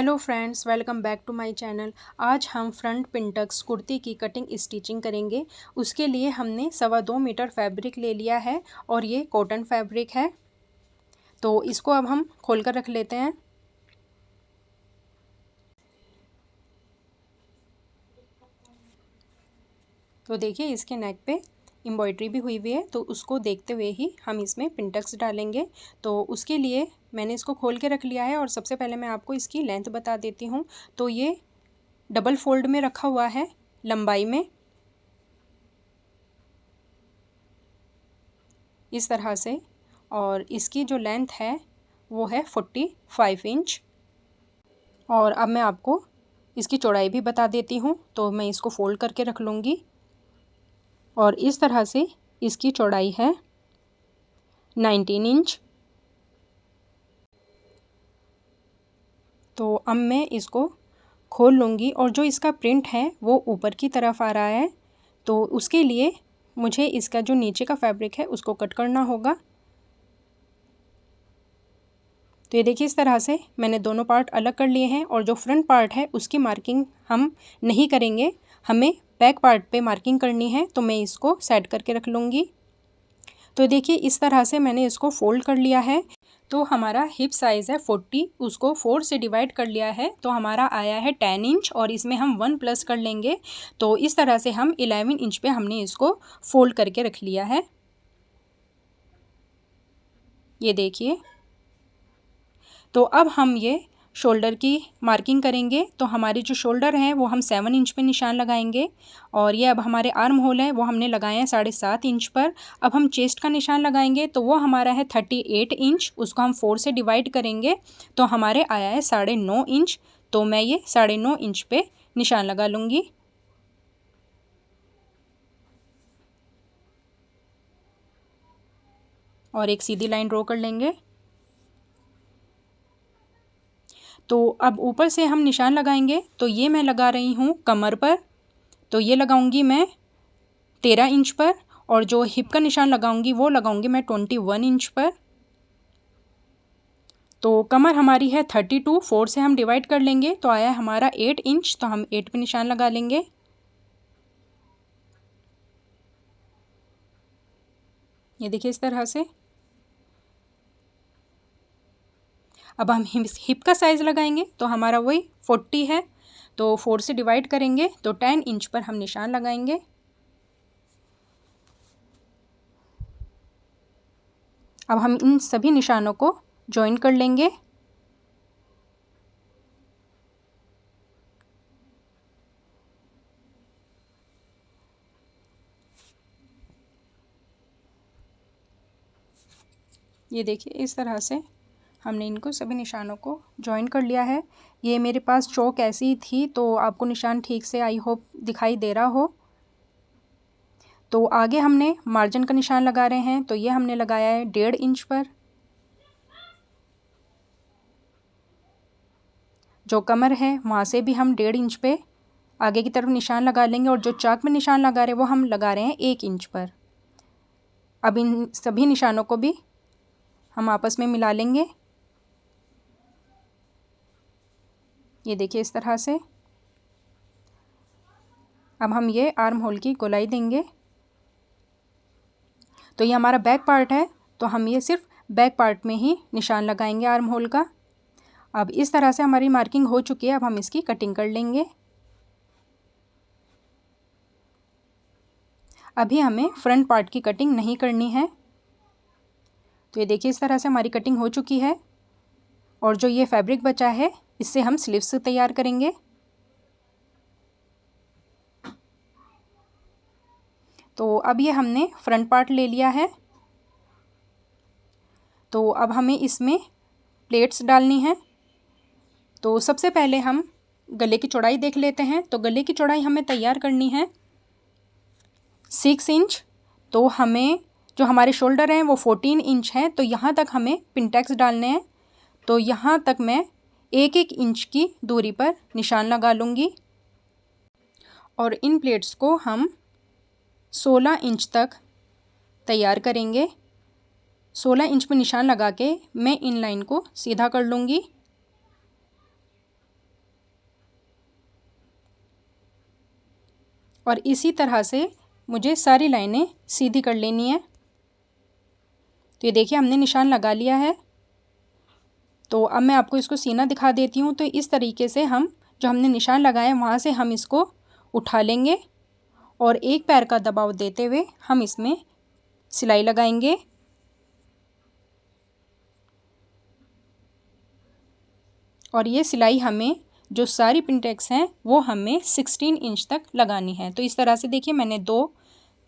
Hello friends, welcome back to my channel. आज हम front pintucks kurti की कटिंग स्टिचिंग करेंगे। उसके लिए हमने 2.25 मीटर फैब्रिक ले लिया है और ये कॉटन फैब्रिक है। तो इसको अब हम खोल कर रख लेते हैं। तो देखिए इसके नेक पे एम्ब्रॉयडरी भी हुई हुई है, तो उसको देखते हुए ही हम इसमें पिंटक्स डालेंगे। तो उसके लिए मैंने इसको खोल के रख लिया है और सबसे पहले मैं आपको इसकी लेंथ बता देती हूँ। तो ये डबल फोल्ड में रखा हुआ है लंबाई में, इस तरह से। और इसकी जो लेंथ है वो है 45 इंच। और अब मैं आपको इसकी चौड़ाई भी बता देती हूँ। तो मैं इसको फोल्ड करके रख लूँगी और इस तरह से इसकी चौड़ाई है 19 इंच। तो अब मैं इसको खोल लूँगी और जो इसका प्रिंट है वो ऊपर की तरफ आ रहा है, तो उसके लिए मुझे इसका जो नीचे का फैब्रिक है उसको कट करना होगा। तो ये देखिए इस तरह से मैंने दोनों पार्ट अलग कर लिए हैं और जो फ्रंट पार्ट है उसकी मार्किंग हम नहीं करेंगे, हमें बैक पार्ट पे मार्किंग करनी है। तो मैं इसको सेट करके रख लूँगी। तो देखिए इस तरह से मैंने इसको फोल्ड कर लिया है। तो हमारा हिप साइज़ है 40, उसको 4 से डिवाइड कर लिया है तो हमारा आया है 10 इंच और इसमें हम 1 प्लस कर लेंगे। तो इस तरह से हम 11 इंच पे हमने इसको फोल्ड करके रख लिया है। ये देखिए। तो अब हम ये शोल्डर की मार्किंग करेंगे। तो हमारी जो शोल्डर है वो हम 7 इंच पे निशान लगाएंगे और ये अब हमारे आर्म होल है वो हमने लगाए हैं 7.5 इंच पर। अब हम चेस्ट का निशान लगाएंगे तो वो हमारा है 38 इंच, उसको हम 4 से डिवाइड करेंगे तो हमारे आया है 9.5 इंच। तो मैं ये 9.5 इंच पे निशान लगा लूँगी। और एक सीधी लाइन ड्रॉ कर लेंगे। तो अब ऊपर से हम निशान लगाएंगे। तो ये मैं लगा रही हूँ कमर पर, तो ये लगाऊंगी मैं 13 इंच पर और जो हिप का निशान लगाऊंगी वो लगाऊंगी मैं 21 इंच पर। तो कमर हमारी है 32, 4 से हम डिवाइड कर लेंगे तो आया हमारा 8 इंच, तो हम 8 पे निशान लगा लेंगे। ये देखिए इस तरह से। अब हम हिप का साइज़ लगाएंगे तो हमारा वही 40 है, तो 4 से डिवाइड करेंगे तो 10 इंच पर हम निशान लगाएंगे। अब हम इन सभी निशानों को जॉइन कर लेंगे। ये देखिए इस तरह से हमने इनको सभी निशानों को जॉइन कर लिया है। ये मेरे पास चौक ऐसी थी तो आपको निशान ठीक से आई होप दिखाई दे रहा हो। तो आगे हमने मार्जिन का निशान लगा रहे हैं, तो ये हमने लगाया है 1.5 इंच पर। जो कमर है वहाँ से भी हम 1.5 इंच पे आगे की तरफ निशान लगा लेंगे और जो चाक में निशान लगा रहे हैं वो हम लगा रहे हैं 1 इंच पर। अब इन सभी निशानों को भी हम आपस में मिला लेंगे। ये देखिए इस तरह से। अब हम ये आर्म होल की गोलाई देंगे। तो ये हमारा बैक पार्ट है तो हम ये सिर्फ बैक पार्ट में ही निशान लगाएंगे आर्म होल का। अब इस तरह से हमारी मार्किंग हो चुकी है। अब हम इसकी कटिंग कर लेंगे। अभी हमें फ्रंट पार्ट की कटिंग नहीं करनी है। तो ये देखिए इस तरह से हमारी कटिंग हो चुकी है और जो ये फैब्रिक बचा है इससे हम स्लीव्स तैयार करेंगे। तो अब ये हमने फ्रंट पार्ट ले लिया है। तो अब हमें इसमें प्लेट्स डालनी है। तो सबसे पहले हम गले की चौड़ाई देख लेते हैं। तो गले की चौड़ाई हमें तैयार करनी है 6 इंच। तो हमें जो हमारे शोल्डर हैं वो 14 इंच है, तो यहाँ तक हमें पिनटेक्स डालने हैं। तो यहाँ तक मैं 1-1 इंच की दूरी पर निशान लगा लूँगी और इन प्लेट्स को हम 16 इंच तक तैयार करेंगे। 16 इंच पर निशान लगा के मैं इन लाइन को सीधा कर लूँगी। और इसी तरह से मुझे सारी लाइनें सीधी कर लेनी है। तो ये देखिए हमने निशान लगा लिया है। तो अब मैं आपको इसको सीना दिखा देती हूँ। तो इस तरीके से हम जो हमने निशान लगाए वहाँ से हम इसको उठा लेंगे और एक पैर का दबाव देते हुए हम इसमें सिलाई लगाएंगे। और ये सिलाई हमें जो सारी पिनटेक्स हैं वो हमें 16 इंच तक लगानी है। तो इस तरह से देखिए मैंने 2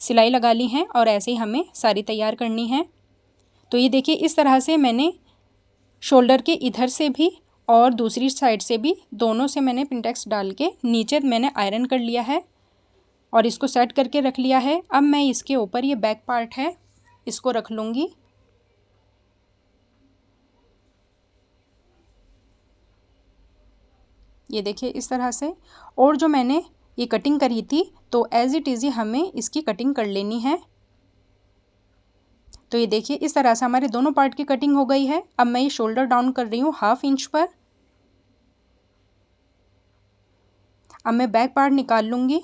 सिलाई लगा ली हैं और ऐसे ही हमें सारी तैयार करनी है। तो ये देखिए इस तरह से मैंने शोल्डर के इधर से भी और दूसरी साइड से भी दोनों से मैंने पिनटेक्स डाल के नीचे मैंने आयरन कर लिया है और इसको सेट करके रख लिया है। अब मैं इसके ऊपर ये बैक पार्ट है इसको रख लूँगी। ये देखिए इस तरह से। और जो मैंने ये कटिंग करी थी तो एज इट इज़ हमें इसकी कटिंग कर लेनी है। तो ये देखिए इस तरह से हमारे दोनों पार्ट की कटिंग हो गई है। अब मैं ये शोल्डर डाउन कर रही हूँ 1/2 इंच पर। अब मैं बैक पार्ट निकाल लूँगी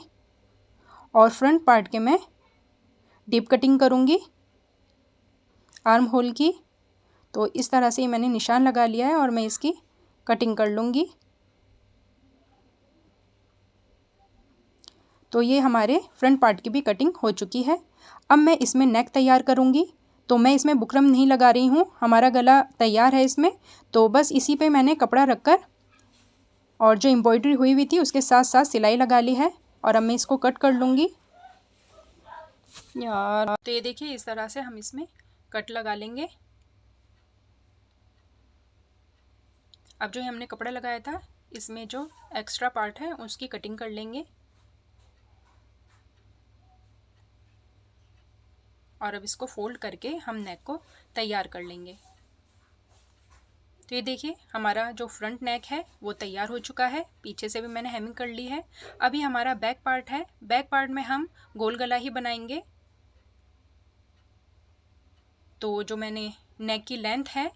और फ्रंट पार्ट के मैं डीप कटिंग करूँगी आर्म होल की। तो इस तरह से मैंने निशान लगा लिया है और मैं इसकी कटिंग कर लूँगी। तो ये हमारे फ्रंट पार्ट की भी कटिंग हो चुकी है। अब मैं इसमें नेक तैयार करूँगी। तो मैं इसमें बुकरम नहीं लगा रही हूँ, हमारा गला तैयार है इसमें। तो बस इसी पे मैंने कपड़ा रखकर और जो एम्ब्रॉयडरी हुई थी उसके साथ साथ सिलाई लगा ली है और अब मैं इसको कट कर लूँगी यार। तो ये देखिए इस तरह से हम इसमें कट लगा लेंगे। अब जो हमने कपड़ा लगाया था इसमें जो एक्स्ट्रा पार्ट है उसकी कटिंग कर लेंगे और अब इसको फोल्ड करके हम नेक को तैयार कर लेंगे। तो ये देखिए हमारा जो फ्रंट नेक है वो तैयार हो चुका है। पीछे से भी मैंने हेमिंग कर ली है। अभी हमारा बैक पार्ट है। बैक पार्ट में हम गोल गला ही बनाएंगे। तो जो मैंने नेक की लेंथ है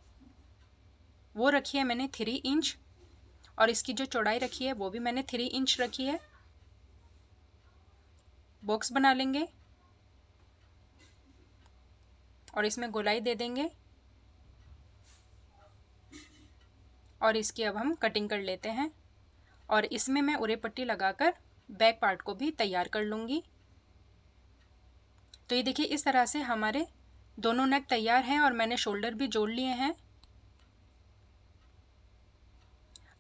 वो रखी है मैंने 3 इंच और इसकी जो चौड़ाई रखी है वो भी मैंने 3 इंच रखी है। बॉक्स बना लेंगे और इसमें गोलाई दे देंगे और इसकी अब हम कटिंग कर लेते हैं। और इसमें मैं उरे पट्टी लगाकर बैक पार्ट को भी तैयार कर लूँगी। तो ये देखिए इस तरह से हमारे दोनों नेक तैयार हैं और मैंने शोल्डर भी जोड़ लिए हैं।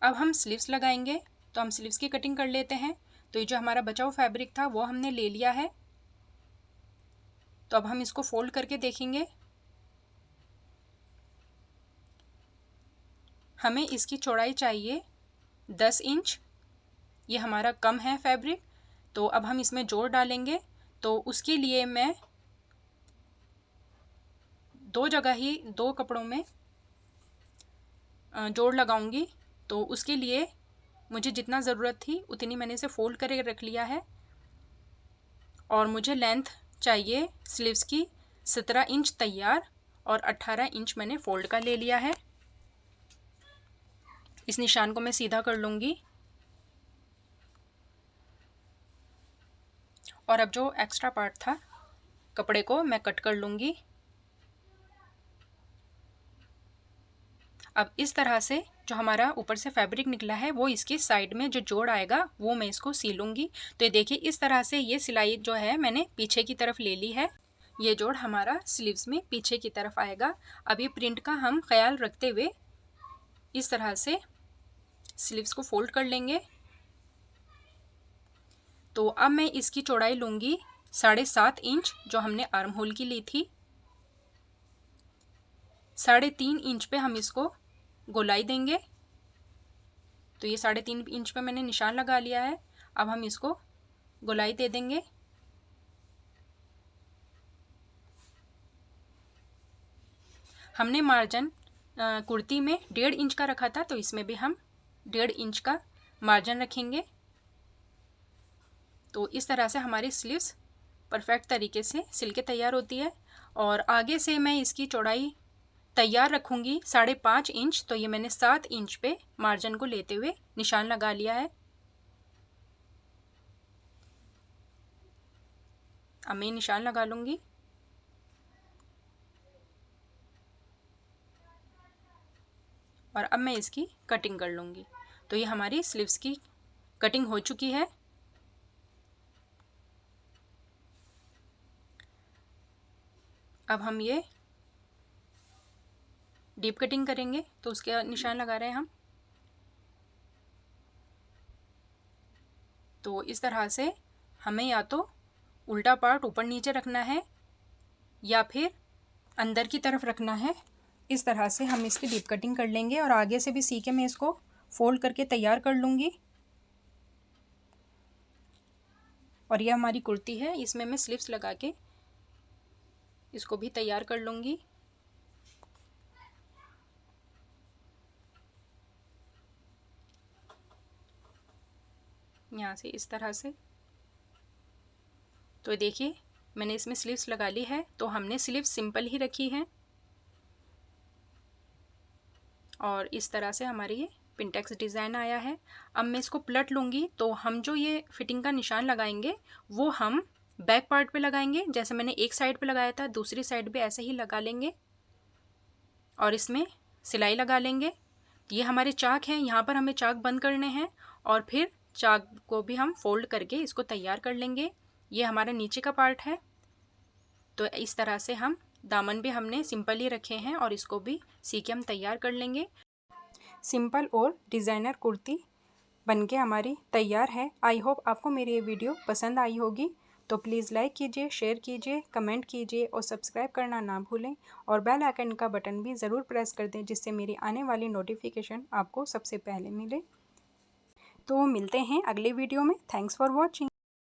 अब हम स्लीव्स लगाएंगे। तो हम स्लीव्स की कटिंग कर लेते हैं। तो ये जो हमारा बचा हुआ फैब्रिक था वो हमने ले लिया है। तो अब हम इसको फोल्ड करके देखेंगे। हमें इसकी चौड़ाई चाहिए 10 इंच। ये हमारा कम है फैब्रिक। तो अब हम इसमें जोड़ डालेंगे। तो उसके लिए मैं 2 जगह ही 2 कपड़ों में जोड़ लगाऊंगी। तो उसके लिए मुझे जितना ज़रूरत थी उतनी मैंने इसे फोल्ड करके रख लिया है। और मुझे लेंथ चाहिए स्लीव्स की 17 इंच तैयार और 18 इंच मैंने फोल्ड का ले लिया है। इस निशान को मैं सीधा कर लूँगी और अब जो एक्स्ट्रा पार्ट था कपड़े को मैं कट कर लूँगी। अब इस तरह से जो हमारा ऊपर से फैब्रिक निकला है वो इसकी साइड में जो जोड़ आएगा वो मैं इसको सीलूँगी। तो ये देखिए इस तरह से ये सिलाई जो है मैंने पीछे की तरफ ले ली है। ये जोड़ हमारा स्लीव्स में पीछे की तरफ आएगा। अब ये प्रिंट का हम ख्याल रखते हुए इस तरह से स्लीव्स को फोल्ड कर लेंगे। तो अब मैं इसकी चौड़ाई लूँगी 7.5 इंच जो हमने आर्म होल की ली थी। 3.5 इंच पे हम इसको गोलाई देंगे। तो ये 3.5 इंच पे मैंने निशान लगा लिया है। अब हम इसको गोलाई दे देंगे। हमने मार्जिन कुर्ती में 1.5 इंच का रखा था तो इसमें भी हम 1.5 इंच का मार्जिन रखेंगे। तो इस तरह से हमारी स्लीव्स परफेक्ट तरीके से सिल के तैयार होती है। और आगे से मैं इसकी चौड़ाई तैयार रखूँगी 5.5 इंच। तो ये मैंने 7 इंच पे मार्जिन को लेते हुए निशान लगा लिया है। अब मैं निशान लगा लूँगी और अब मैं इसकी कटिंग कर लूँगी। तो ये हमारी स्लीव्स की कटिंग हो चुकी है। अब हम ये डीप कटिंग करेंगे, तो उसके निशान लगा रहे हैं हम। तो इस तरह से हमें या तो उल्टा पार्ट ऊपर नीचे रखना है या फिर अंदर की तरफ रखना है। इस तरह से हम इसकी डीप कटिंग कर लेंगे और आगे से भी सी के मैं इसको फोल्ड करके तैयार कर लूँगी। और यह हमारी कुर्ती है, इसमें मैं स्लीव्स लगा के इसको भी तैयार कर लूँगी। यहाँ से इस तरह से। तो देखिए मैंने इसमें स्लीव्स लगा ली है। तो हमने स्लीव्स सिंपल ही रखी है और इस तरह से हमारी ये पिंटेक्स डिज़ाइन आया है। अब मैं इसको पलट लूँगी, तो हम जो ये फिटिंग का निशान लगाएंगे वो हम बैक पार्ट पे लगाएंगे। जैसे मैंने एक साइड पे लगाया था, दूसरी साइड पे ऐसे ही लगा लेंगे और इसमें सिलाई लगा लेंगे। ये हमारे चाक हैं, यहाँ पर हमें चाक बंद करने हैं और फिर चाक को भी हम फोल्ड करके इसको तैयार कर लेंगे। ये हमारा नीचे का पार्ट है। तो इस तरह से हम दामन भी हमने सिंपल ही रखे हैं और इसको भी सी के हम तैयार कर लेंगे। सिंपल और डिज़ाइनर कुर्ती बनके हमारी तैयार है। आई होप आपको मेरी ये वीडियो पसंद आई होगी। तो प्लीज़ लाइक कीजिए, शेयर कीजिए, कमेंट कीजिए और सब्सक्राइब करना ना भूलें और बेल आइकन का बटन भी ज़रूर प्रेस कर दें, जिससे मेरी आने वाली नोटिफिकेशन आपको सबसे पहले मिले। तो मिलते हैं अगले वीडियो में। Thanks for watching.